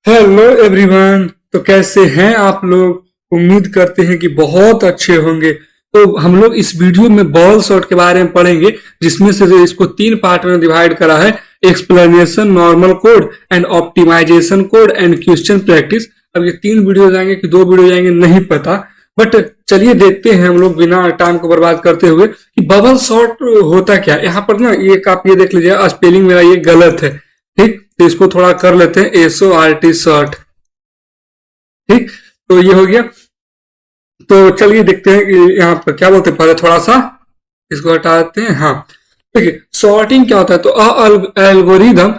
Hello everyone. तो कैसे हैं आप लोग? उम्मीद करते हैं कि बहुत अच्छे होंगे। तो हम लोग इस वीडियो में बॉल शॉट के बारे में पढ़ेंगे, जिसमें से इसको 3 पार्ट में डिवाइड करा है: explanation, normal code and optimization code and question practice. अब ये 3 वीडियो जाएंगे कि 2 वीडियो जाएंगे नहीं पता, बट चलिए देखते हैं हम लोग बिना टाइम को बर्बाद करते हुए कि बबल शॉट होता क्या है। यहाँ पर ना एक आप ये देख लीजिए, स्पेलिंग मेरा ये गलत है, ठीक? तो इसको थोड़ा कर लेते हैं, SORT शॉर्ट, ठीक? तो ये हो गया। तो चलिए देखते हैं कि यहाँ पर क्या बोलते हैं। पहले थोड़ा सा इसको हटा देते हैं। हाँ, देखिए सॉर्टिंग क्या होता है। तो algorithm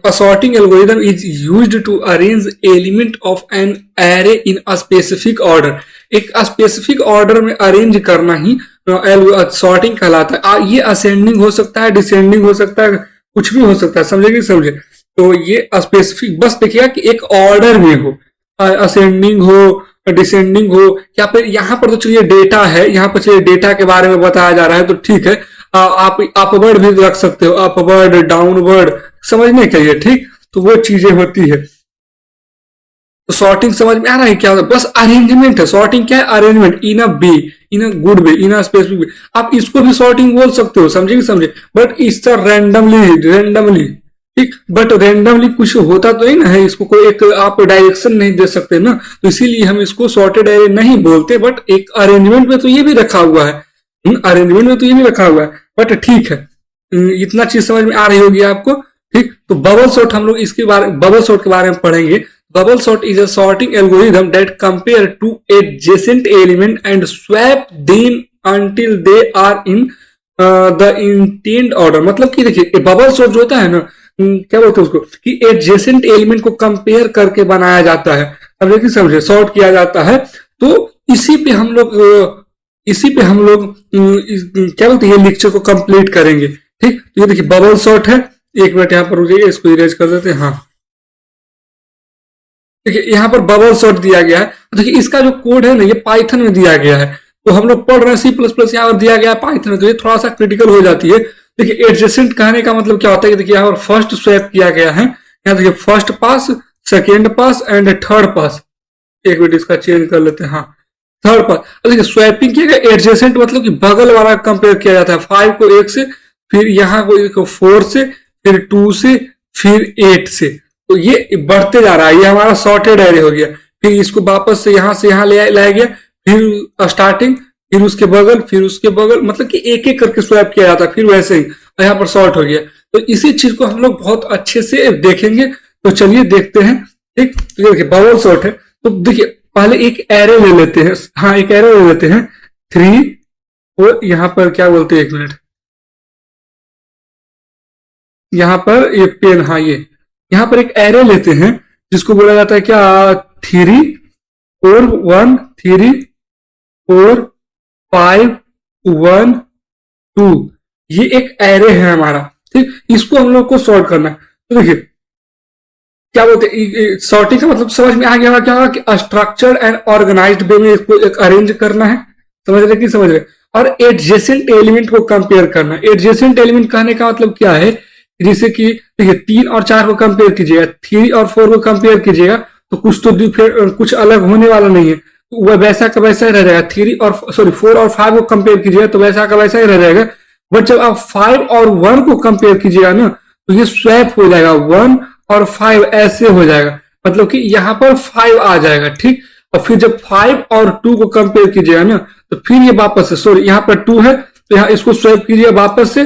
sorting algorithm is used to arrange element of an array in a specific order। एक स्पेसिफिक ऑर्डर में अरेंज करना ही सॉर्टिंग कहलाता है। ये असेंडिंग हो सकता है, डिसेंडिंग हो सकता है, कुछ भी हो सकता है, समझे कि समझे। तो ये स्पेसिफिक बस देखिएगा कि एक ऑर्डर में हो, असेंडिंग हो, डिसेंडिंग हो, या फिर यहाँ पर तो चलिए डेटा है, यहाँ पर चलिए डेटा के बारे में बताया जा रहा है, तो ठीक है। आप अपवर्ड भी रख सकते हो, अपवर्ड, डाउनवर्ड, समझने के लिए, ठीक? तो वो चीजें होती है। तो सॉर्टिंग समझ में आ रहा है क्या? बस अरेंजमेंट है। सॉर्टिंग क्या है? Arrangement in a way, in a good way, in a specific way. आप इसको भी सॉर्टिंग बोल सकते हो, समझे कि समझे, बट इसका रैंडमली, ठीक? बट रैंडमली कुछ होता तो नहीं ना है, इसको कोई एक आप डायरेक्शन नहीं दे सकते ना, तो इसीलिए हम इसको सॉर्टेड एरे नहीं बोलते। बट एक अरेंजमेंट में तो ये भी रखा हुआ है, अरेंजमेंट में तो ये भी रखा हुआ है, बट ठीक है। इतना चीज समझ में आ रही होगी आपको, ठीक? तो बबल सॉर्ट हम लोग बबल सॉर्ट के बारे में पढ़ेंगे। Bubble sort is a sorting algorithm that compare two adjacent element and swap them until they are in the intend order. मतलब कि देखिए बबल सॉर्ट जो होता है ना, क्या बोलते हैं उसको, कि एडजेसेंट एलिमेंट को कंपेयर करके बनाया जाता है। अब देखिए समझे, सॉर्ट किया जाता है। तो इसी पे हम लोग क्या बोलते हैं, ये लेक्चर को कंप्लीट करेंगे, ठीक? तो ये देखिए बबल सॉर्ट है। एक मिनट यहाँ पर रुकिए, इसको इरेज कर देते हैं। हाँ, देखिए यहाँ पर बबल सॉर्ट दिया गया है। देखिए इसका जो कोड है ना, ये पाइथन में दिया गया है। तो हम लोग पढ़ रहे हैं C++, यहाँ पर दिया गया है पाइथन में, तो ये थोड़ा सा क्रिटिकल हो जाती है। देखिए एडजेसेंट कहने का मतलब क्या होता है कि देखिए यहाँ पर फर्स्ट स्वैप किया गया है। यहाँ देखिए first pass, second pass and third pass. एक मिनट इसका चेंज कर लेते हैं। हाँ, थर्ड पास। देखिए स्वैपिंग किया गया। एडजेसेंट मतलब कि बगल वाला कंपेयर किया जाता है। 5 को 1 से, फिर यहाँ को 4 से, फिर 2 से, फिर 8 से। तो ये बढ़ते जा रहा है। ये हमारा सॉर्टेड एरे हो गया। फिर इसको वापस से यहाँ ले लाया गया, फिर स्टार्टिंग, फिर उसके बगल, फिर उसके बगल, मतलब कि एक एक करके स्वैप किया जाता है। फिर वैसे ही यहाँ पर सॉर्ट हो गया। तो इसी चीज को हम लोग बहुत अच्छे से देखेंगे। तो चलिए देखते हैं, ठीक? तो देखिए बबल सॉर्ट है। तो देखिए पहले एक एरे ले लेते हैं। हाँ, एक एरे ले लेते हैं 3 और यहाँ पर क्या बोलते हैं, एक मिनट, यहाँ पर ये पेन, हाँ, ये यहाँ पर एक एरे लेते हैं जिसको बोला जाता है क्या, 3 4 1 3 4 5 1 2। ये एक एरे है हमारा, ठीक? इसको हम लोग को सॉर्ट करना है। तो देखिए क्या बोलते हैं, सॉर्टिंग का मतलब समझ में आ गया क्या होगा, कि स्ट्रक्चर्ड एंड ऑर्गेनाइज्ड वे में इसको एक अरेंज करना है। समझ रहे कि समझ रहे? और एडजेसेंट एलिमेंट को कंपेयर करना। एडजेसेंट एलिमेंट कहने का मतलब क्या है, जैसे कि देखिए 3 और 4 को कंपेयर कीजिएगा, 3 और 4 को कंपेयर कीजिएगा, तो कुछ तो कुछ अलग होने वाला नहीं है। वह वैसा का वैसा ही रह जाएगा। 4 और 5 को कंपेयर कीजिएगा तो वैसा का वैसा ही रह जाएगा। बट जब आप 5 और 1 को कंपेयर कीजिएगा ना, तो ये स्वैप हो जाएगा। 1 और 5 ऐसे हो जाएगा, मतलब कि यहाँ पर 5 आ जाएगा, ठीक? और फिर जब 5 और 2 को कंपेयर कीजिएगा ना, तो फिर ये वापस से, यहाँ पर 2 है तो यहाँ इसको स्वैप कीजिएगा, वापस से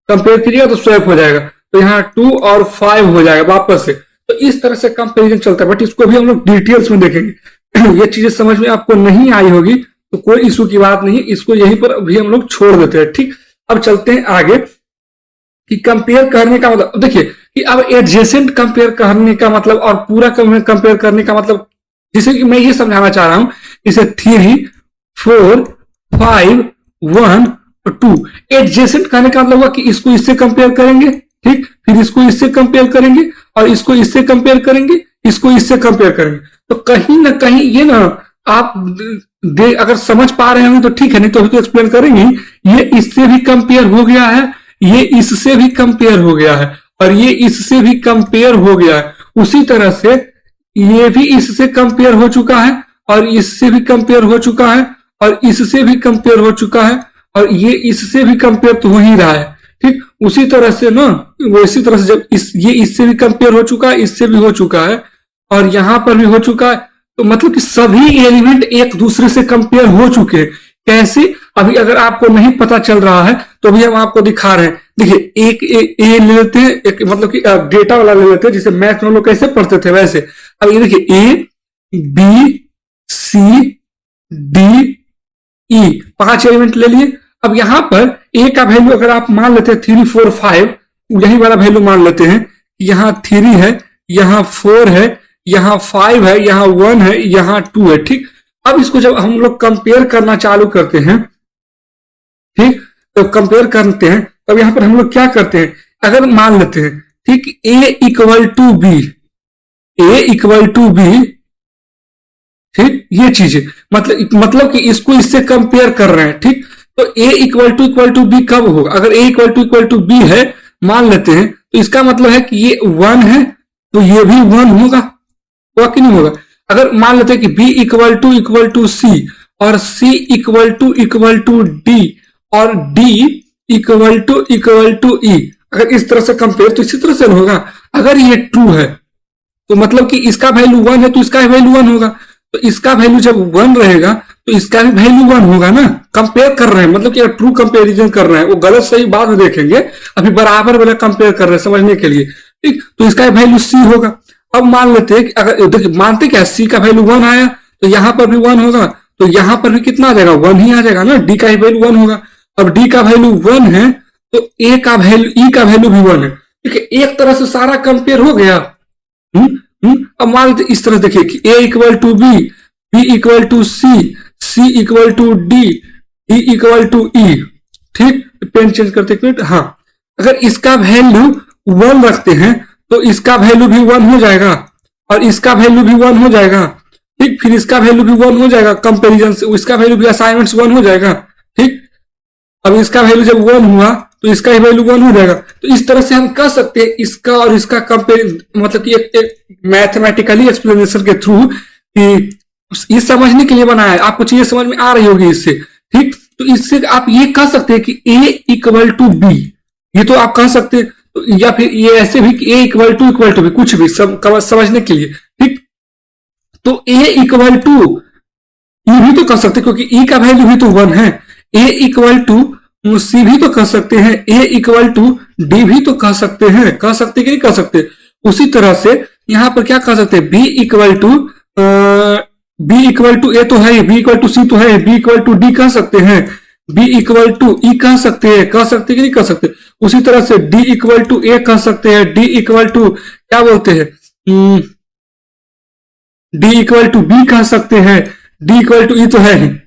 कंपेयर कीजिएगा तो स्वैप हो जाएगा। तो यहाँ 2 और 5 हो जाएगा वापस से। तो इस तरह से कंपेरिजन चलता है, बट इसको भी हम लोग डिटेल्स में देखेंगे। ये चीजें समझ में आपको नहीं आई होगी तो कोई इशू की बात नहीं है, इसको यहीं पर भी हम लोग छोड़ देते हैं, ठीक? अब चलते हैं आगे कि कंपेयर करने का मतलब। देखिए कि अब एडजेसेंट कंपेयर करने का मतलब और पूरा कंपेयर करने का मतलब, जैसे कि मैं ये समझाना चाह रहा हूं, इसे 3 4 5 1 2। एडजेसेंट कहने का मतलब हुआ कि इसको इससे कंपेयर करेंगे, ठीक? फिर इसको इससे कंपेयर करेंगे, और इसको इससे कंपेयर करेंगे, इसको इससे कंपेयर करेंगे। तो कहीं ना कहीं ये ना आप अगर समझ पा रहे होंगे तो ठीक है, नहीं तो एक्सप्लेन करेंगे। ये इससे भी कंपेयर हो गया है, ये इससे भी कंपेयर हो गया है, और ये इससे भी कंपेयर हो गया है। उसी तरह से ये भी इससे कंपेयर हो चुका है और इससे भी कंपेयर हो चुका है और इससे भी कंपेयर हो चुका है और ये इससे भी कंपेयर तो हो ही रहा है। ठीक उसी तरह से ना, वो इसी तरह से जब ये इससे भी कंपेयर हो चुका है, इससे भी हो चुका है और यहां पर भी हो चुका है, तो मतलब कि सभी एलिमेंट एक दूसरे से कंपेयर हो चुके हैं। कैसे? अभी अगर आपको नहीं पता चल रहा है तो अभी हम आपको दिखा रहे हैं। देखिए एक ए ले लेते हैं, एक मतलब कि डेटा वाला ले लेते हैं, जैसे मैथ में लोग कैसे पढ़ते थे वैसे। अब ये देखिए A B C D E 5 element ले लिए। अब यहां पर ए का वैल्यू अगर आप मान लेते हैं 3 4 5, यही वाला वैल्यू मान लेते हैं, यहाँ 3 है, यहाँ 4 है, यहाँ 5 है, यहाँ 1 है, यहाँ 2 है। ठीक अब इसको जब हम लोग कंपेयर करना चालू करते हैं, ठीक तो कंपेयर करते हैं, तब यहां पर हम लोग क्या करते हैं, अगर मान लेते हैं ठीक A equal to B, A equal to B, ठीक ये चीज है, मतलब कि इसको इससे कंपेयर कर रहे हैं। ठीक तो ए इक्वल टू बी कब होगा? अगर ए इक्वल टू बी है मान लेते हैं, तो इसका मतलब है कि ये 1 है तो ये भी 1 होगा कि नहीं होगा? अगर मान लेते हैं कि b इक्वल टू सी और c इक्वल टू डी और d इक्वल टू ई, अगर इस तरह से कंपेयर तो इसी तरह से होगा। अगर ये ट्रू है तो मतलब कि इसका वैल्यू 1 है तो इसका वैल्यू 1 होगा, तो इसका वैल्यू जब 1 रहेगा तो इसका भी वैल्यू 1 होगा ना। कंपेयर कर रहे हैं, मतलब कि ट्रू कंपेरिजन कर रहे हैं, वो गलत सही बाद में देखेंगे, अभी बराबर वाला कंपेयर कर रहे हैं समझने के लिए। ठीक तो इसका वैल्यू सी होगा। अब मान लेते हैं कि अगर देखिए मानते क्या सी का वैल्यू 1 आया तो यहां पर भी 1 होगा, तो यहां पर भी कितना आ जाएगा? 1 ही आ जाएगा ना, डी का वैल्यू 1 होगा। अब डी का वैल्यू 1 है तो ए का वैल्यू ई का वैल्यू भी 1 है। ठीक है, एक तरह से सारा कंपेयर हो गया। अब मान लेते इस तरह देखिए कि A equal to B, B equal to C equal to D equal to E. ठीक पेन चेंज करते एक मिनट। हाँ अगर इसका वैल्यू 1 रखते हैं तो इसका वैल्यू भी 1 हो जाएगा और इसका वैल्यू भी 1 हो जाएगा। ठीक फिर इसका वैल्यू भी 1 हो जाएगा कंपैरिजन से, इसका वैल्यू भी असाइनमेंट्स 1 हो जाएगा। ठीक अब इसका वैल्यू जब 1 हुआ तो इसका ही वैल्यू 1 हो जाएगा। तो इस तरह से हम कर सकते हैं इसका और इसका कंपेयर, मतलब कि एक मैथमेटिकली एक्सप्लेनेशन के थ्रू कि ये समझने के लिए बनाया है, आपको चीजें समझ में आ रही होगी इससे। ठीक तो इससे आप ये कह सकते हैं कि ए इक्वल टू बी, ये तो आप कह सकते हैं, तो या फिर ये ऐसे भी कि ए इक्वल टू बी, कुछ भी समझने के लिए। ठीक तो ए इक्वल टू ई भी तो कर सकते क्योंकि ई का वैल्यू भी तो 1 है। ए इक्वल टू सी भी तो कर सकते हैं, ए इक्वल टू डी भी तो कह सकते हैं, कह सकते कि नहीं कह सकते। उसी तरह से यहां पर क्या कह सकते हैं, बी इक्वल टू ए तो है, बी इक्वल टू सी तो है, बी इक्वल टू डी कह सकते हैं, बी इक्वल टू ई कह सकते हैं, कह सकते कि नहीं कह सकते। उसी तरह से डी इक्वल टू ए कह सकते हैं, डी इक्वल टू क्या बोलते हैं, डी इक्वल टू बी कह सकते हैं, डी इक्वल टू ई तो है,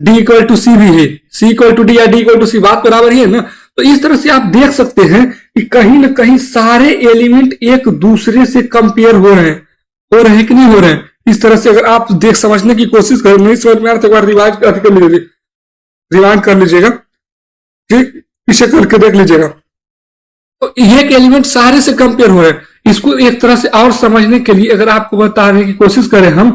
डी इक्वल टू सी भी है, सी इक्वल टू डी या डी इक्वल टू सी, बात बराबर ही है ना। तो इस तरह से आप देख सकते हैं कि कहीं ना कहीं सारे एलिमेंट एक दूसरे से कंपेयर हो रहे हैं कि नहीं हो रहे हैं। इस तरह से अगर आप देख समझने की कोशिश करें, नहीं समझ में आ रहा तो एक बार रिवाइंड कर लीजिएगा, ठीक पीछे करके देख लीजिएगा। तो एक एलिमेंट सारे से कंपेयर हो रहे हैं। इसको एक तरह से और समझने के लिए अगर आपको बताने की कोशिश करें हम,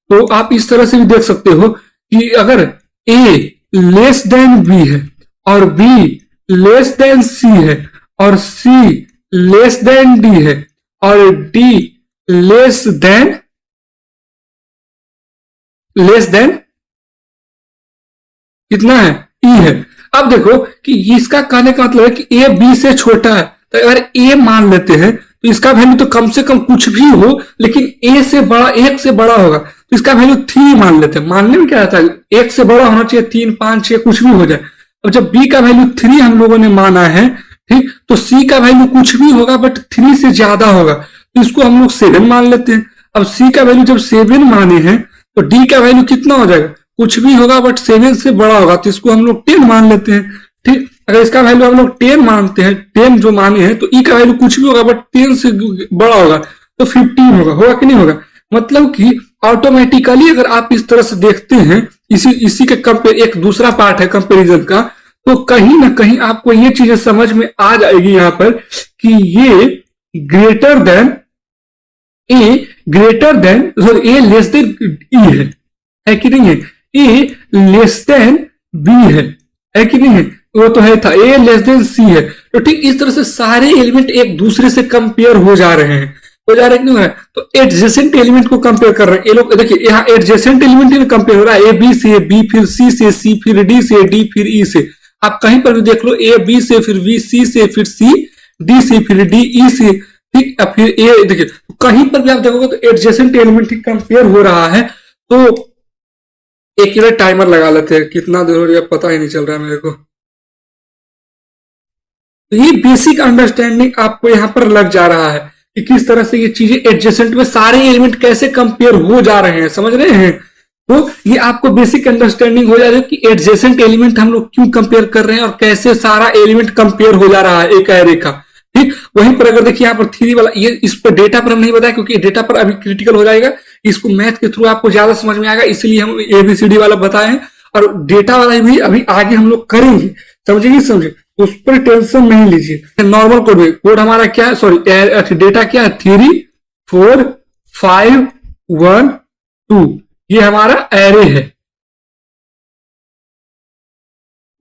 तो आप इस तरह से भी देख सकते हो कि अगर ए लेस देन बी है और बी लेस देन सी है और सी लेस देन डी है और डी लेस देन कितना है, ई है। अब देखो कि इसका कहने का मतलब है कि ए बी से छोटा है, तो अगर ए मान लेते हैं तो इसका वैल्यू तो कम से कम कुछ भी हो लेकिन ए से बड़ा, एक से बड़ा होगा, तो इसका वैल्यू 3 मान लेते हैं। मानने में क्या आता है, एक से बड़ा होना चाहिए, 3 5 6 कुछ भी हो जाए। अब जब बी का वैल्यू 3 हम लोगों ने माना है, ठीक तो सी का वैल्यू कुछ भी होगा बट 3 से ज्यादा होगा, तो इसको हम लोग 7 मान लेते हैं। अब सी का वैल्यू जब 7 माने हैं तो डी का वैल्यू कितना हो जाएगा, कुछ भी होगा बट 7 से बड़ा होगा, तो इसको हम लोग 10 मान लेते हैं। ठीक अगर इसका वैल्यू हम लोग 10 मानते हैं, 10 जो माने हैं, तो ई का वैल्यू कुछ भी होगा बट 10 से बड़ा होगा तो 15 होगा कि नहीं होगा। मतलब कि ऑटोमेटिकली अगर आप इस तरह से देखते हैं, इसी के कंपेयर एक दूसरा पार्ट है कंपैरिजन का, तो कहीं ना कहीं आपको ये चीजें समझ में आ जाएगी यहाँ पर कि ये ग्रेटर देन सॉरी ए लेस देन ई है कि नहीं है? ए लेस देन बी है कि नहीं है? वो तो है था, ए लेस देन सी है। तो ठीक इस तरह से सारे एलिमेंट एक दूसरे से कंपेयर हो जा रहे हैं, हो जा रहे हैं कि नहीं हो रहा है? तो एडजेसेंट एलिमेंट को कंपेयर कर रहे हैं ये लोग। देखिए यहाँ एडजेसेंट एलिमेंट ही कंपेयर हो रहा है, ए बी से, बी फिर सी से, सी फिर डी से, डी फिर ई से। आप कहीं पर भी देख लो, ए बी से, फिर बी सी से, फिर सी डी से, फिर डी ई से, ठीक। अब फिर ए देखिए कहीं पर भी आप देखोगे तो एडजेसेंट एलिमेंट ही कंपेयर हो रहा है। तो एक मिनट टाइमर लगा लेते हैं, कितना देर हो रही है पता ही नहीं चल रहा है मेरे को। तो ये बेसिक अंडरस्टैंडिंग आपको यहां पर लग जा रहा है कि किस तरह से ये चीजें एडजेसेंट में सारे एलिमेंट कैसे कंपेयर हो जा रहे हैं, समझ रहे हैं? तो ये आपको बेसिक अंडरस्टैंडिंग हो जा रही है कि एडजेसेंट एलिमेंट हम लोग क्यों कंपेयर कर रहे हैं और कैसे सारा एलिमेंट कंपेयर हो जा रहा है एक एरे का, ठीक। वहीं पर अगर देखिए यहाँ पर थ्री वाला, ये इस पर डेटा पर हम नहीं बताया क्योंकि डेटा पर अभी क्रिटिकल हो जाएगा, इसको मैथ के थ्रू आपको ज्यादा समझ में आएगा, इसलिए हम एबीसीडी वाला बताए हैं। और डेटा वाला भी अभी आगे हम लोग करेंगे, समझे नहीं समझे, उस पर टेंशन नहीं लीजिए। नॉर्मल कोड में, कोड हमारा क्या है, सॉरी डेटा क्या है, 3 4 5 1 2, ये हमारा एरे है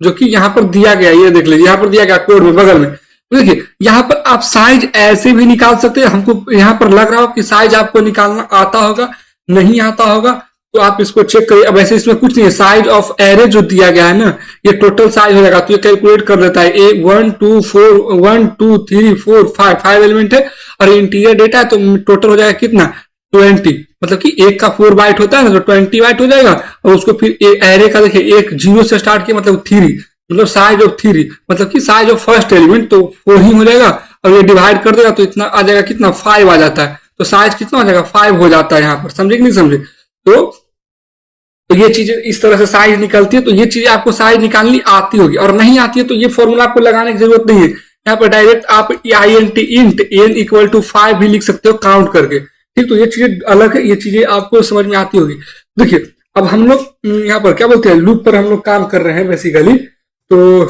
जो कि यहां पर दिया गया, ये देख लीजिए यहां पर दिया गया कोड में बगल में। तो देखिए यहां पर आप साइज ऐसे भी निकाल सकते हैं, हमको यहां पर लग रहा हो कि साइज आपको निकालना आता होगा, नहीं आता होगा तो आप इसको चेक करिए। अब ऐसे इसमें कुछ नहीं है, साइज ऑफ एरे जो दिया गया है ना, ये टोटल साइज हो जाएगा, तो ये कैलकुलेट कर देता है। 1 2 4 1 2 3 4 5 एलिमेंट है और इंटीजर डेटा है, तो टोटल हो जाएगा कितना, 20। मतलब कि एक का 4 बाइट होता है ना, तो 20 बाइट हो जाएगा। और उसको फिर एरे का देखिए, एक 0 से स्टार्ट किया मतलब 3, मतलब साइज ऑफ 3, मतलब कि साइज ऑफ फर्स्ट एलिमेंट, तो 4 ही हो जाएगा। और ये डिवाइड कर देगा तो इतना आ जाएगा, कितना 5 आ जाता है, तो साइज कितना हो जाएगा 5 हो जाता है यहाँ पर, समझे कि नहीं समझे? तो ये चीजें इस तरह से साइज निकलती है। तो ये चीजें आपको साइज निकालनी आती होगी, और नहीं आती है तो ये फॉर्मूला आपको लगाने की जरूरत नहीं है। यहाँ पर डायरेक्ट आप इंट n इक्वल टू 5 भी लिख सकते हो काउंट करके, ठीक। तो ये चीजें अलग है, ये चीजें आपको समझ में आती होगी। देखिए अब हम लोग यहाँ पर क्या बोलते हैं, लूप पर हम लोग काम कर रहे हैं बेसिकली। तो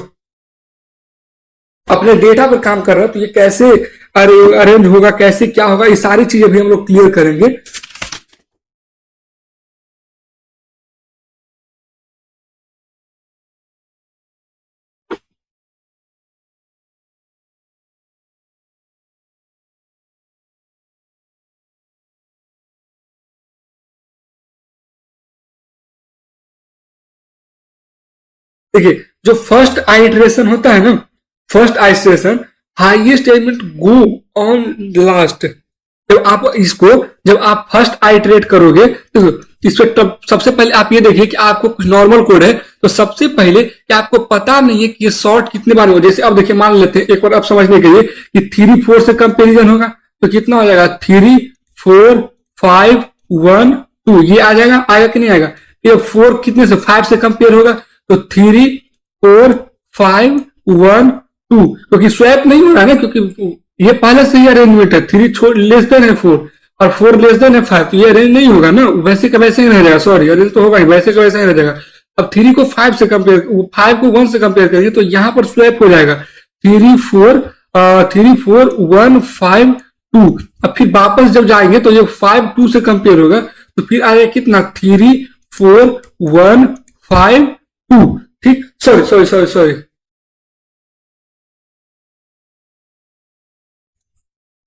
अपने डेटा पर काम कर रहे हैं, तो ये कैसे अरेंज होगा, कैसे क्या होगा, ये सारी चीजें भी हम लोग क्लियर करेंगे। देखिए जो फर्स्ट आइटरेशन होता है ना, first iteration highest element go on last. जब आप फर्स्ट आइटरेट करोगे तो इस पर तब सबसे पहले आप ये देखिए कि आपको कुछ नॉर्मल कोड है, तो सबसे पहले कि आपको पता नहीं है कि ये शॉर्ट कितने बार होगा। जैसे अब देखिए मान लेते हैं एक बार आप समझने के लिए कि 3 4 से कंपेरिजन होगा तो कितना हो जाएगा, 3 4 5 1 2, ये आ जाएगा, आएगा कि नहीं आएगा? ये 4 कितने से 5 से कंपेयर होगा, तो 3 4 5 1 2, क्योंकि स्वैप नहीं हो रहा है ना, क्योंकि ये पहले से ही अरेंजमेंट है, 3 लेस देन है 4 और 4 लेस देन है 5, तो ये अरेंज नहीं होगा ना, वैसे का वैसे ही रह जाएगा, सॉरी अरेंज तो होगा ही, वैसे का वैसे ही रह जाएगा। अब 3 को 5 से कंपेयर, 5 को 1 से कंपेयर करेंगे तो यहां पर स्वैप हो जाएगा 3 4 1 5 2। अब फिर वापस जब जाएंगे तो ये 5 2 से कंपेयर होगा, तो फिर आएगा कितना, 3 4 1 5 2, ठीक। सॉरी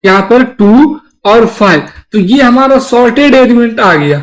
यहां पर 2 और 5, तो ये हमारा सॉर्टेड एलिमेंट आ गया,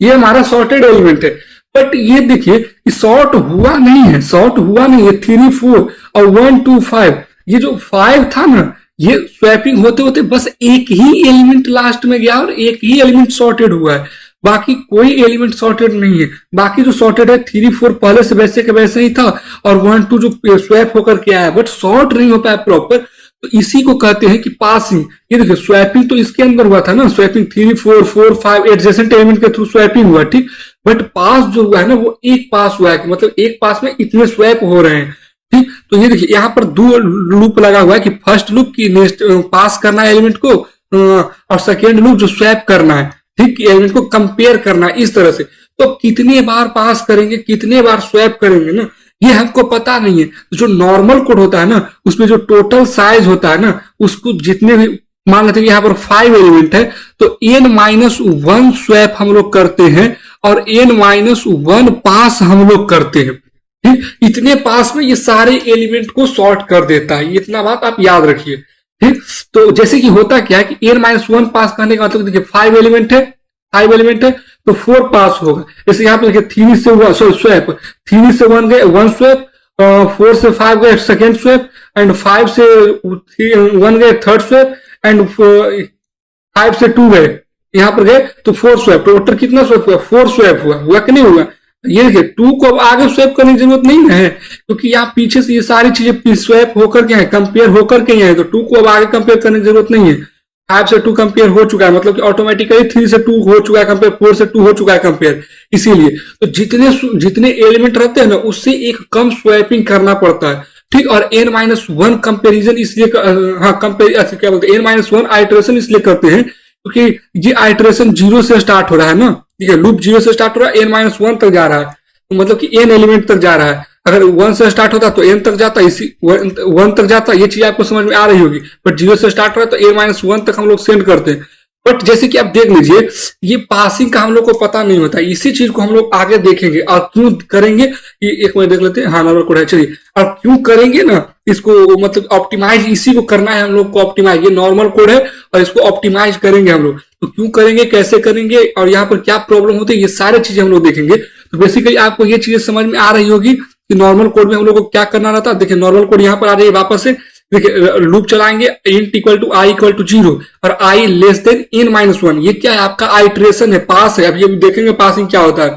ये हमारा सॉर्टेड एलिमेंट है। बट ये देखिए सॉर्ट हुआ नहीं है, सॉर्ट हुआ नहीं है। 3 4 और 1 2 5, ये जो 5 था ना, ये स्वैपिंग होते होते बस एक ही एलिमेंट लास्ट में गया और एक ही एलिमेंट सॉर्टेड हुआ है, बाकी कोई एलिमेंट सॉर्टेड नहीं है। बाकी जो सॉर्टेड है 3 4 पहले से वैसे के वैसे ही था, और 1 2 जो स्वैप होकर के आया, बट सॉर्ट नहीं हो पाया प्रॉपर, तो इसी को कहते हैं कि पासिंग। ये देखिए स्वैपिंग तो इसके अंदर हुआ था ना, स्वैपिंग 3 4 4 5 एडजेसेंट एलिमेंट के थ्रू स्वैपिंग हुआ, ठीक। बट पास जो हुआ है ना, वो एक पास हुआ है, कि मतलब एक पास में इतने स्वैप हो रहे हैं, ठीक। तो ये देखिए यहाँ पर 2 लूप लगा हुआ है, कि फर्स्ट लूप की नेक्स्ट पास करना है एलिमेंट को, और सेकेंड लूप जो स्वैप करना है, ठीक, एलिमेंट को कंपेयर करना है, इस तरह से। तो कितने बार पास करेंगे, कितने बार स्वैप करेंगे ना, ये हमको पता नहीं है। तो जो नॉर्मल कोड होता है ना, उसमें जो टोटल साइज होता है ना, उसको जितने भी मान लेते हैं कि यहाँ पर 5 एलिमेंट है, तो n-1 स्वैप हम लोग करते हैं और n-1 पास हम लोग करते हैं। ठीक, इतने पास में ये सारे एलिमेंट को सॉर्ट कर देता है। इतना बात आप याद रखिए। ठीक, तो जैसे कि होता क्या है कि n-1 पास करने का मतलब देखिए 5 एलिमेंट है तो 4 पास होगा। जैसे यहाँ पे देखिए 3 से 1 सॉरी स्वैप, 3 से 1 गए 1 स्वैप, 4 से 5 गए सेकेंड स्वैप, एंड 5 से 1 गए थर्ड स्वैप, एंड 5 से 2 गए यहाँ पर गए तो 4 स्वैप। टोटल कितना स्वैप हुआ? 4 स्वैप हुआ कि नहीं हुआ? ये देखिए 2 को अब आगे स्वैप करने की जरूरत नहीं है, क्योंकि यहाँ पीछे से ये सारी चीजें स्वैप होकर के आए, कंपेयर होकर के आए, तो 2 को अब आगे कंपेयर करने की जरूरत नहीं है। 5 से 2 कंपेयर हो चुका है, मतलब कि ऑटोमेटिकली 3 से 2 हो चुका है कंपेयर, 4 से 2 हो चुका है कंपेयर। इसीलिए तो जितने एलिमेंट रहते हैं ना, उससे एक कम स्वैपिंग करना पड़ता है। ठीक, और n-1 कंपेरिजन इसलिए हाँ कंपेयर क्या बोलते हैं, n-1 आइटरेशन इसलिए करते हैं क्योंकि ये आइटरेशन 0 से स्टार्ट हो रहा है ना। ठीक है, लूप 0 से स्टार्ट हो रहा है, n-1 तक जा रहा है, तो मतलब कि n एलिमेंट तक जा रहा है। अगर 1 से स्टार्ट होता तो n तक जाता, इसी 1 तक जाता। ये चीज आपको समझ में आ रही होगी। बट 0 से स्टार्ट हो रहा है तो n-1 तक हम लोग सेंड करते हैं। बट जैसे कि आप देख लीजिए, ये पासिंग का हम लोग को पता नहीं होता। इसी चीज को हम लोग आगे देखेंगे और क्यों करेंगे, ये एक मिनट देख लेते हैं। हाँ, नॉर्मल कोड है, चलिए। और क्यों करेंगे ना इसको, मतलब ऑप्टिमाइज इसी को करना है हम लोग को, ऑप्टिमाइज। ये नॉर्मल कोड है और इसको ऑप्टिमाइज करेंगे हम लोग। तो क्यों करेंगे, कैसे करेंगे और यहाँ पर क्या प्रॉब्लम होती है, ये सारी चीजें हम लोग देखेंगे। तो बेसिकली आपको ये चीजें समझ में आ रही होगी कि नॉर्मल कोड में हम लोग को क्या करना रहता है। देखिए नॉर्मल कोड यहाँ पर आ जाइए वापस से। देखिए लूप चलाएंगे int equal to i equal to 0 और i लेस देन n-1। ये क्या है, आपका आइट्रेशन है, पास है। अब ये देखेंगे पासिंग क्या होता है।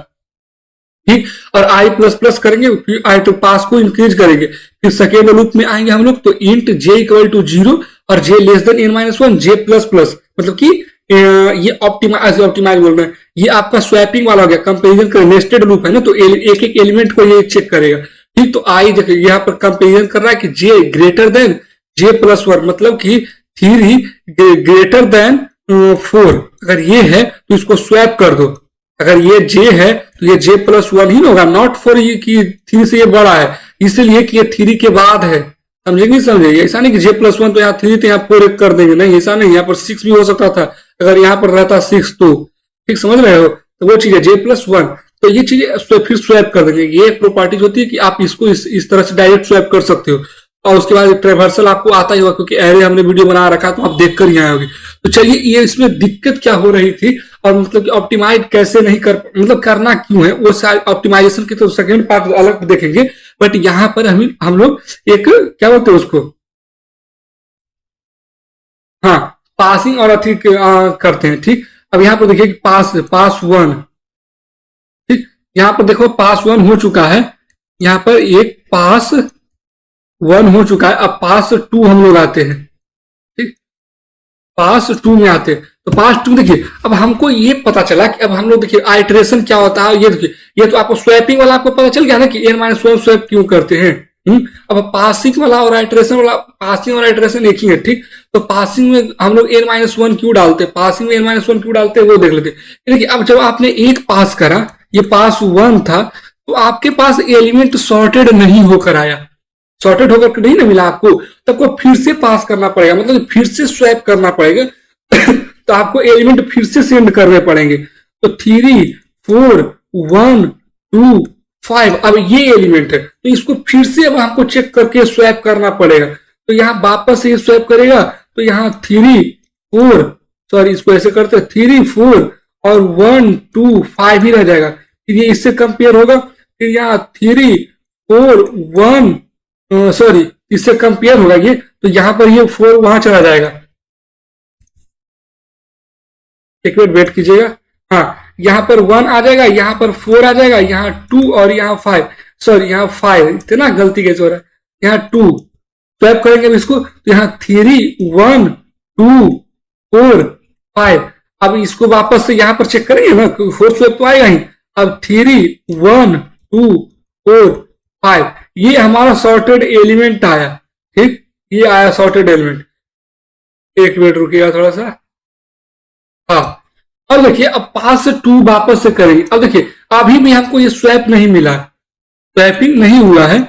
ठीक, और i प्लस प्लस करेंगे, फिर आई टू पास को इंक्रीज करेंगे। फिर सेकेंड लूप में आएंगे हम लोग, तो int j इक्वल टू 0 और j less than n-1 j plus plus, मतलब कि ये ऑप्टिमाइज बोल रहे हैं। ये आपका स्वैपिंग वाला हो गया, कंपेरिजन कर नेस्टेड लूप है ना, तो एक एक एलिमेंट को ये चेक करेगा। ठीक, तो आई देखिए यहाँ पर कंपेरिजन कर रहा है कि j greater than j plus 1, मतलब कि 3 ग्रेटर देन 4। अगर ये है तो इसको स्वैप कर दो। अगर ये j है तो ये j प्लस 1 ही होगा, नॉट 4 ये कि 3 से ये बड़ा है, इसलिए कि ये 3 के बाद है। समझे नहीं समझे? ऐसा नहीं कि j प्लस 1 तो यहाँ 3 तो यहाँ 4 कर देंगे, नहीं ऐसा नहीं। यहाँ पर 6 भी हो सकता था अगर यहाँ पर रहता 6 तो। ठीक, समझ रहे हो? तो वो चीज है j प्लस 1, तो ये चीजें फिर स्वैप कर देंगे। ये एक प्रॉपर्टीज होती है कि आप इसको इस तरह से डायरेक्ट स्वैप कर सकते हो। और उसके बाद ट्रेवर्सल आपको आता ही होगा, क्योंकि एरे हमने वीडियो बना रखा है तो आप देख कर ही आए होगे। तो चलिए, ये इसमें दिक्कत क्या हो रही थी और मतलब कि ऑप्टिमाइज कैसे नहीं कर, मतलब करना क्यों है, वो ऑप्टिमाइजेशन की तो सेकंड पार्ट अलग देखेंगे। बट यहाँ पर हम लोग एक क्या बोलते हैं उसको, हाँ पासिंग और अथी करते हैं। ठीक, अब यहाँ पर देखिए कि पास 1। ठीक, यहाँ पर देखो पास 1 हो चुका है, यहाँ पर एक पास 1 हो चुका है। अब पास 2 हम लोग आते हैं। ठीक, पास 2 में आते हैं, तो पास 2 देखिए, अब हमको ये पता चला कि अब हम लोग देखिए आइट्रेशन क्या होता है। ये देखिए, ये तो आपको स्वैपिंग वाला आपको पता चल गया ना कि n-1 स्वैप क्यों करते हैं। अब पासिंग वाला और आइट्रेशन वाला, पासिंग और आइट्रेशन एक ही है। ठीक, तो पासिंग में हम लोग n-1 क्यों डालते हैं, पासिंग में n-1 क्यों डालते हैं, वो देख लेते हैं। देखिए अब जब आपने एक पास करा, ये पास 1 था, तो आपके पास एलिमेंट सॉर्टेड नहीं होकर आया, सॉर्टेड होकर नहीं ना मिला आपको, तो आपको फिर से पास करना पड़ेगा, मतलब फिर से स्वैप करना पड़ेगा। तो आपको एलिमेंट फिर से सेंड करने पड़ेंगे। तो 3 4 1 2 5, अब ये एलिमेंट है, तो इसको फिर से अब हमको चेक करके स्वैप करना पड़ेगा। तो यहाँ वापस से स्वैप करेगा, तो यहाँ 3 4 सॉरी इसको ऐसे करते 3 4 और 1 2 5 ही रह जाएगा। फिर ये इससे कंपेयर होगा, फिर यहाँ 3 4 1 सॉरी इससे कंपेयर होगा ये, तो यहां पर ये 4 वहां चला जाएगा। एक मिनट वेट कीजिएगा। हाँ, यहाँ पर 1 आ जाएगा, यहाँ पर 4 आ जाएगा, यहाँ 2 और यहाँ 5, सॉरी यहाँ 5, इतना गलती कैसे हो रहा है, यहाँ 2 स्वैप करेंगे अब इसको, तो यहाँ 3 1 2 4 5। अब इसको वापस से यहाँ पर चेक करेंगे ना, 4 स्वैप तो आएगा ही। अब 3 1 2 4 5, ये हमारा सॉर्टेड एलिमेंट आया। ठीक, ये आया सॉर्टेड एलिमेंट। एक मिनट रुकिएगा थोड़ा सा। हाँ, अब देखिए अब पास से 2 वापस से करेंगे। अब देखिए अभी भी हमको ये स्वैप नहीं मिला, स्वैपिंग नहीं हुआ है,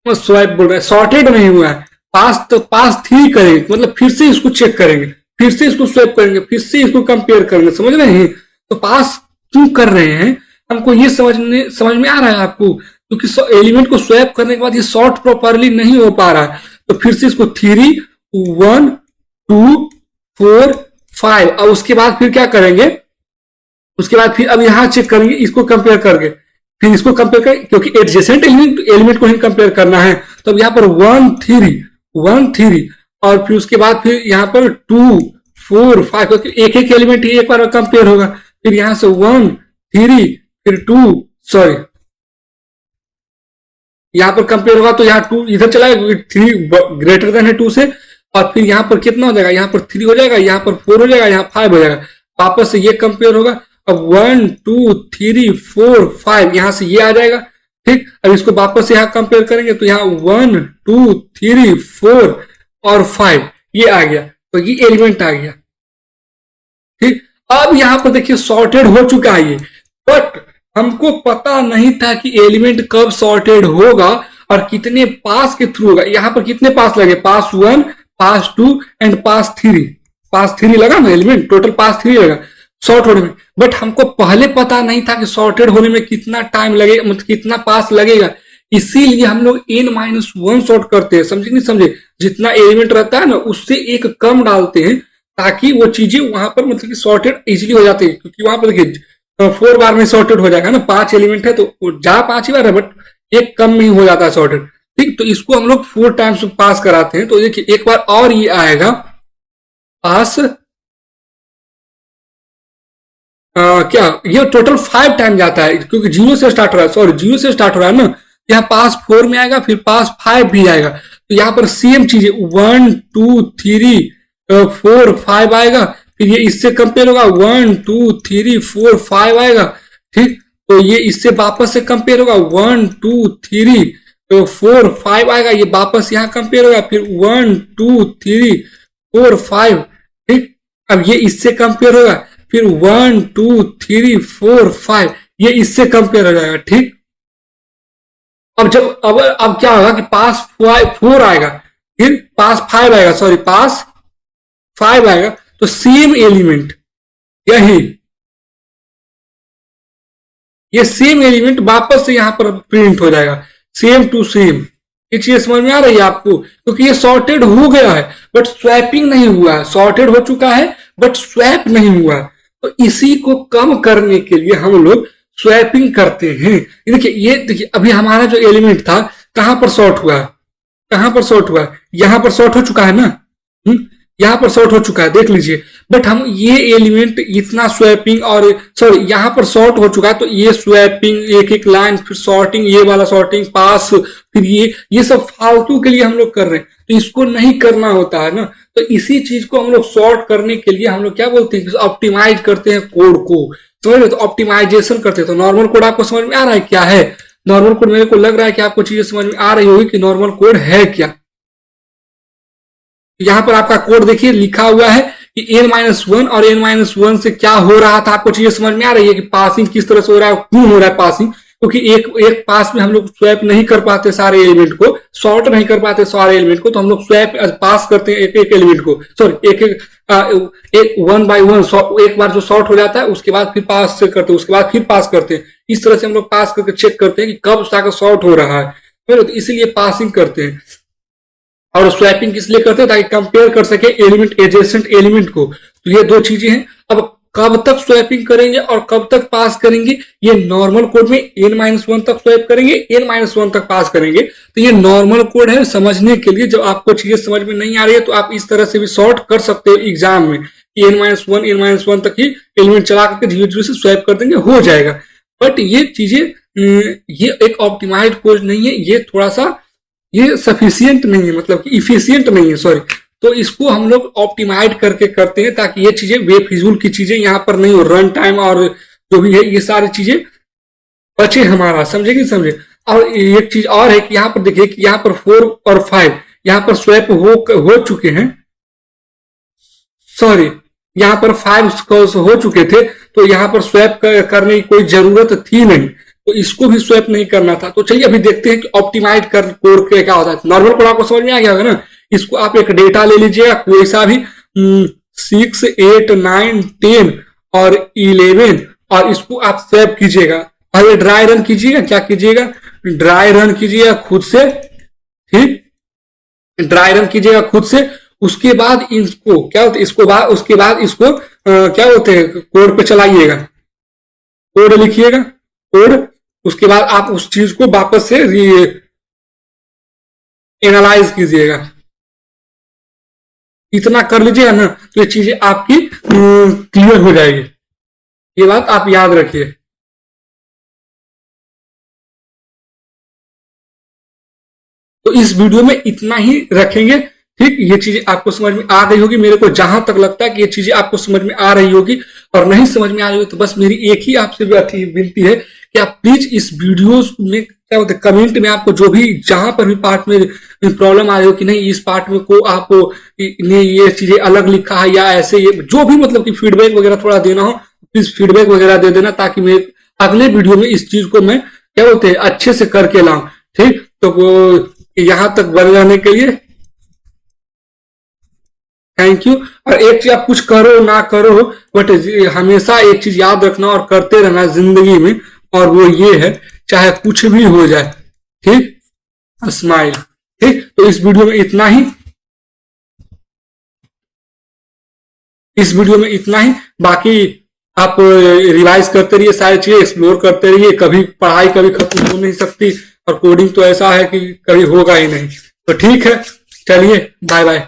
स्वैप बोल रहा है, सॉर्टेड नहीं हुआ है, पास तो पास थ्री करेंगे, मतलब फिर से इसको चेक करेंगे, फिर से इसको स्वैप करेंगे, फिर से इसको कंपेयर करेंगे, समझ रहे हैं? तो पास क्यों कर रहे हैं हमको ये समझ में आ रहा है आपको? क्योंकि एलिमेंट को स्वैप करने के बाद ये सॉर्ट प्रॉपरली नहीं हो पा रहा है, तो फिर से इसको 3 1 2 4 5 और उसके बाद फिर क्या करेंगे, उसके बाद फिर अब यहां चेक करेंगे इसको कंपेयर करके, फिर इसको कंपेयर करें क्योंकि एडजेसेंट एलिमेंट को ही कंपेयर करना है। तो अब यहाँ पर 1 3 और फिर उसके बाद फिर यहाँ पर 2 4 5 क्योंकि एक एक एलिमेंट ही एक बार कंपेयर होगा। फिर यहां से 1 3 फिर 2 सॉरी यहां पर कंपेयर होगा तो यहाँ 2 इधर चला जाएगा, 3 ग्रेटर देन है 2 से, और फिर यहाँ पर कितना हो जाएगा, यहाँ पर 3 हो जाएगा, यहाँ पर 4 हो जाएगा, यहाँ 5 हो जाएगा, वापस से ये कंपेयर होगा। अब 1 2 3 4 5 यहां से ये आ जाएगा, ठीक। अब इसको वापस से यहाँ कंपेयर करेंगे तो यहाँ 1 2 3 4 और 5 ये आ गया, तो ये एलिमेंट आ गया, ठीक। अब यहां पर देखिए सॉर्टेड हो चुका है ये, बट हमको पता नहीं था कि एलिमेंट कब सॉर्टेड होगा और कितने पास के थ्रू होगा। यहां पर कितने पास लगे, पास 1 पास 2 एंड पास 3 लगा ना, एलिमेंट टोटल पास 3 लगा सॉर्ट होने में। बट हमको पहले पता नहीं था कि सॉर्टेड होने में कितना टाइम लगेगा, मतलब कितना पास लगेगा, इसीलिए हम लोग n-1 सॉर्ट करते हैं, समझे नहीं समझे? जितना एलिमेंट रहता है ना उससे एक कम डालते हैं ताकि वो चीजें वहां पर मतलब कि सॉर्टेड इजिली हो जाती है, क्योंकि वहां पर देखिए 4 बार में सॉर्टेड हो जाएगा ना, 5 एलिमेंट है तो जहां 5 ही बार है बट एक कम में ही हो जाता है सॉर्टेड, ठीक। तो इसको हम लोग 4 टाइम्स पास कराते हैं। तो देखिए एक बार और ये आएगा पास क्या ये टोटल 5 टाइम जाता है क्योंकि 0 से स्टार्ट हो रहा है, सॉरी 0 से स्टार्ट हो रहा है ना, यहाँ पास 4 में आएगा फिर पास 5 भी आएगा, तो यहाँ पर सेम चीज है 1 2 3 4 5 आएगा, फिर ये इससे कंपेयर होगा 1 2 3 4 5 आएगा, ठीक। तो ये इससे वापस से कंपेयर होगा 1 2 3 4 5 आएगा, ये वापस यहाँ कंपेयर होगा फिर 1 2 3 4 5, ठीक। अब ये इससे कंपेयर होगा फिर 1 2 3 4 5 ये इससे कंपेयर हो जाएगा, ठीक। अब क्या होगा कि पास 4 आएगा फिर पास 5 आएगा, सॉरी पास 5 आएगा, तो सेम एलिमेंट यही ये सेम एलिमेंट वापस से यहां पर प्रिंट हो जाएगा सेम टू सेम। ये चीज समझ में आ रही है आपको? क्योंकि ये सॉर्टेड हो गया है बट स्वैपिंग नहीं हुआ है, सॉर्टेड हो चुका है बट स्वैप नहीं हुआ है। तो इसी को कम करने के लिए हम लोग स्वैपिंग करते हैं। ये देखिए अभी हमारा जो एलिमेंट था कहां पर सॉर्ट हुआ है, कहां पर सॉर्ट हुआ है, यहां पर सॉर्ट हो चुका है ना, यहां पर सॉर्ट हो चुका है देख लीजिए। बट हम ये एलिमेंट इतना स्वैपिंग और सॉरी यहां पर सॉर्ट हो चुका है तो ये स्वैपिंग एक एक लाइन फिर सॉर्टिंग, ये वाला सॉर्टिंग पास, फिर ये सब फालतू के लिए हम लोग कर रहे हैं, तो इसको नहीं करना होता है ना। तो इसी चीज को हम लोग सॉर्ट करने के लिए हम लोग क्या बोलते हैं, ऑप्टिमाइज करते हैं कोड को, समझ रहे? तो ऑप्टिमाइजेशन करते हैं। तो नॉर्मल कोड आपको समझ में आ रहा है क्या है? नॉर्मल कोड मेरे को लग रहा है कि आपको चीजें समझ में आ रही होगी कि नॉर्मल कोड है क्या। यहां पर आपका कोड देखिए लिखा हुआ है कि n-1 और n-1 से क्या हो रहा था, आपको चीजें समझ में आ रही है कि पासिंग किस तरह से हो रहा है, क्यों हो रहा है पासिंग, क्योंकि एक पास में हम लोग स्वैप नहीं कर पाते सारे एलिमेंट को, सॉर्ट नहीं कर पाते सारे एलिमेंट को, तो हम लोग स्वैप पास करते हैं एक एक एलिमेंट को, सॉरी एक 1 by 1 एक बार जो सॉर्ट हो जाता है उसके बाद फिर पास से करते हैं, उसके बाद फिर पास करते हैं। इस तरह से हम लोग पास करके चेक करते हैं कि कब जाकर सॉर्ट हो रहा है, तो इसीलिए पासिंग करते हैं। और स्वैपिंग किस लिए करते हैं, ताकि कंपेयर कर सके एलिमेंट एडजेसेंट एलिमेंट को। तो ये दो चीजें हैं। अब कब तक स्वैपिंग करेंगे और कब तक पास करेंगे, ये नॉर्मल कोड में n-1 तक स्वैप करेंगे, n-1 तक पास करेंगे। तो ये नॉर्मल कोड है समझने के लिए। जब आपको चीजें समझ में नहीं आ रही है तो आप इस तरह से भी सॉर्ट कर सकते हो एग्जाम में कि n-1 तक ही एलिमेंट चला करके 0 से स्वैप कर देंगे, हो जाएगा। बट ये चीजें ये एक ऑप्टिमाइज्ड कोड नहीं है, ये थोड़ा सा ये सफिशियंट नहीं है, मतलब कि इफिशियंट नहीं है, सॉरी। तो इसको हम लोग ऑप्टिमाइज करके करते हैं ताकि ये चीजें बेफिजूल की चीजें यहाँ पर नहीं हो, रन टाइम और जो भी है ये सारी चीजें बचे हमारा, समझे कि समझे। और एक चीज और है कि यहाँ पर देखिए कि यहाँ पर 4 और 5 यहाँ पर स्वैप हो चुके हैं, सॉरी यहाँ पर 5 हो चुके थे, तो यहाँ पर स्वैप करने की कोई जरूरत थी नहीं। तो इसको भी स्वैप नहीं करना था। तो चलिए अभी देखते हैं कि ऑप्टिमाइज कर कोड क्या होता है। नॉर्मल कोड आपको समझ में आ गया होगा ना। इसको आप एक डेटा ले लीजिएगा कोई सा भी 6, 8, 9, 10 और 11 और इसको आप स्वैप कीजिएगा और ये ड्राई रन कीजिएगा। क्या कीजिएगा? ड्राई रन कीजिएगा खुद से, ठीक, ड्राई रन कीजिएगा खुद से। उसके बाद इसको क्या होता है, इसको बाद उसके बाद इसको क्या होते हैं, कोड पे चलाइएगा, कोड लिखिएगा, कोड। उसके बाद आप उस चीज को वापस से एनालाइज कीजिएगा। इतना कर लीजिएगा ना तो ये चीजें आपकी क्लियर हो जाएगी। ये बात आप याद रखिए। तो इस वीडियो में इतना ही रखेंगे, ठीक। ये चीजें आपको समझ में आ गई होगी, मेरे को जहां तक लगता है कि ये चीजें आपको समझ में आ रही होगी। और नहीं समझ में आ रही हो तो बस मेरी एक ही आपसे विनती है कि आप प्लीज इस वीडियो में क्या बोलते हैं, कमेंट में आपको जो भी जहां पर भी पार्ट में प्रॉब्लम आ रही हो कि नहीं इस पार्ट में को आपको ने ये चीजें अलग लिखा है या ऐसे, ये जो भी मतलब कि फीडबैक वगैरह थोड़ा देना हो प्लीज फीडबैक वगैरह दे देना, ताकि मैं अगले वीडियो में इस चीज को मैं क्या बोलते हैं अच्छे से करके लाऊं, ठीक। तो वो यहां तक बने रहने के लिए थैंक यू। और एक चीज आप कुछ करो ना करो बट हमेशा एक चीज याद रखना और करते रहना जिंदगी में, और वो ये है चाहे कुछ भी हो जाए, ठीक, स्माइल, ठीक। तो इस वीडियो में इतना ही, इस वीडियो में इतना ही। बाकी आप रिवाइज करते रहिए, सारी चीजें एक्सप्लोर करते रहिए। कभी पढ़ाई कभी खत्म हो नहीं सकती और कोडिंग तो ऐसा है कि कभी होगा ही नहीं। तो ठीक है, चलिए बाय बाय।